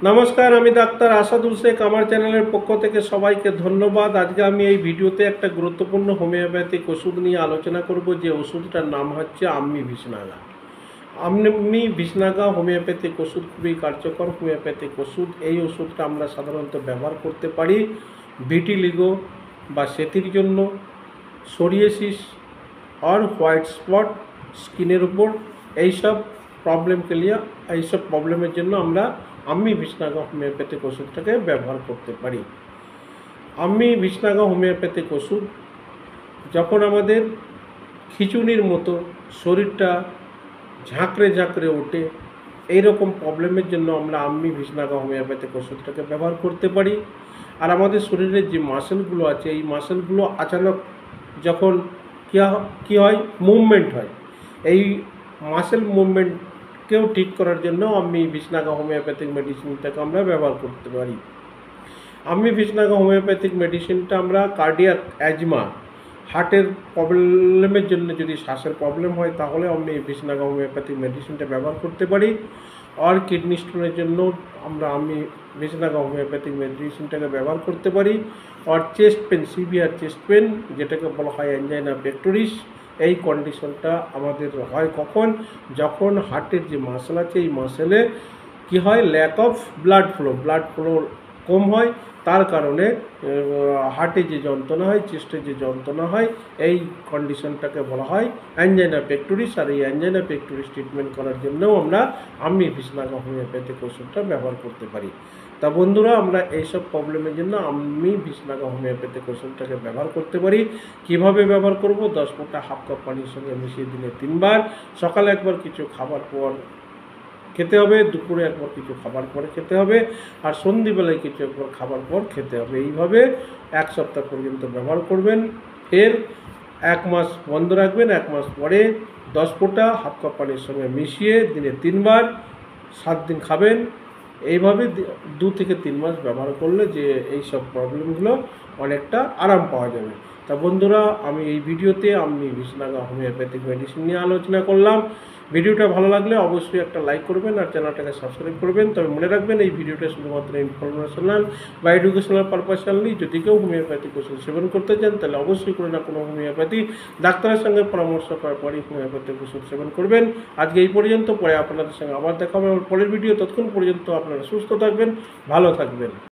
নমস্কার, আমি ডাক্তার আসাদুল শেখ। আমার চ্যানেলের পক্ষ থেকে সবাইকে ধন্যবাদ। আজকে আমি এই ভিডিওতে একটা গুরুত্বপূর্ণ হোমিওপ্যাথিক ওষুধ নিয়ে আলোচনা করব, যে ওষুধটার নাম হচ্ছে আম্মি ভিশনাগা। আম্মি ভিশনাগা হোমিওপ্যাথিক ওষুধ, খুবই কার্যকর হোমিওপ্যাথিক ওষুধ। এই ওষুধটা আমরা সাধারণত ব্যবহার করতে পারি ভিটিলিগো বা সেতির জন্য, সোরিয়াসিস আর হোয়াইট স্পট স্কিনের উপর, এইসব প্রবলেমকে নিয়ে, এইসব প্রবলেমের জন্য আমরা আম্মি ভিশনাগা হোমিওপ্যাথিক ওষুধটাকে ব্যবহার করতে পারি। আম্মি ভিশনাগা হোমিওপ্যাথিক ওষুধ যখন আমাদের খিচুনির মতো শরীরটা ঝাঁকড়ে ঝাঁকড়ে ওঠে, এইরকম প্রবলেমের জন্য আমরা আম্মি ভিশনাগা হোমিওপ্যাথিক ওষুধটাকে ব্যবহার করতে পারি। আর আমাদের শরীরের যে মাসেলগুলো আছে, এই মাসেলগুলো আচানক যখন কী হয়, মুভমেন্ট হয়, এই মাসেল মুভমেন্টকেও ঠিক করার জন্য আম্মি ভিশনাগা হোমিওপ্যাথিক মেডিসিনটাকে আমরা ব্যবহার করতে পারি। আম্মি ভিশনাগা হোমিওপ্যাথিক মেডিসিনটা আমরা কার্ডিয়াক অ্যাজমা, হার্টের প্রবলেমের জন্য, যদি শ্বাসের প্রবলেম হয় তাহলে আম্মি ভিশনাগা হোমিওপ্যাথিক মেডিসিনটা ব্যবহার করতে পারি। আর কিডনি স্টোনের জন্য আমরা আম্মি ভিশনাগা হোমিওপ্যাথিক মেডিসিনটাকে ব্যবহার করতে পারি। আর chest pain, severe chest pain, যেটাকে বলা হয় অ্যাঞ্জাইনা পেক্টোরিস, এই কন্ডিশনটা আমাদের হয় কখন, যখন হার্টের যে মাসেল আছে, এই মাসেলে কি হয়, ল্যাক অফ ব্লাড ফ্লো কম হয়, তার কারণে হার্টে যে যন্ত্রণা হয়, চেস্টে যে যন্ত্রণা হয়, এই কন্ডিশনটাকে বলা হয় অ্যাঞ্জাইনা পেক্টোরিস। আর এই অ্যাঞ্জাইনা পেক্টোরিস ট্রিটমেন্ট করার জন্যও আমরা আম্মি ভিশনাগা হোমিওপ্যাথিক ওষুধটা ব্যবহার করতে পারি। তা বন্ধুরা, আমরা এইসব প্রবলেমের জন্য আম্মি ভিশনাগা হোমিওপ্যাথিক ওষুধটাকে ব্যবহার করতে পারি। কিভাবে ব্যবহার করব? 10 ফোঁটা হাফ কাপ পানির সঙ্গে মিশিয়ে দিনে 3 বার, সকালে একবার কিছু খাবার পর খেতে হবে, দুপুরে একবার কিছু খাবার পরে খেতে হবে, আর সন্ধ্যেবেলায় কিছু একবার খাবার পর খেতে হবে। এইভাবে 1 সপ্তাহ পর্যন্ত ব্যবহার করবেন। ফের 1 মাস বন্ধ রাখবেন। 1 মাস পরে 10 ফোঁটা হাফ কাপ পানির সঙ্গে মিশিয়ে দিনে 3 বার 7 দিন খাবেন। এইভাবে 2 থেকে 3 মাস ব্যবহার করলে যে এইসব প্রবলেমগুলো অনেকটা আরাম পাওয়া যাবে। তা বন্ধুরা, আমি এই ভিডিওতে আম্মি ভিশনাগা হোমিওপ্যাথিক মেডিসিন নিয়ে আলোচনা করলাম। ভিডিওটা ভালো লাগলে অবশ্যই একটা লাইক করবেন আর চ্যানেলটাকে সাবস্ক্রাইব করবেন। তবে মনে রাখবেন, এই ভিডিওটা শুধুমাত্র ইনফরমেশনাল বা এডুকেশনাল পারপাসালি। যদি কেউ হোমিওপ্যাথিক ওষুধ সেবন করতে চান, তাহলে অবশ্যই কোনো না কোনো হোমিওপ্যাথি ডাক্তারের সঙ্গে পরামর্শ করার পরই হোমিওপ্যাথিক ওষুধ সেবন করবেন। আজকে এই পর্যন্ত, পরে আপনাদের সঙ্গে আবার দেখা হবে আমার পরের ভিডিও। ততক্ষণ পর্যন্ত আপনারা সুস্থ থাকবেন, ভালো থাকবেন।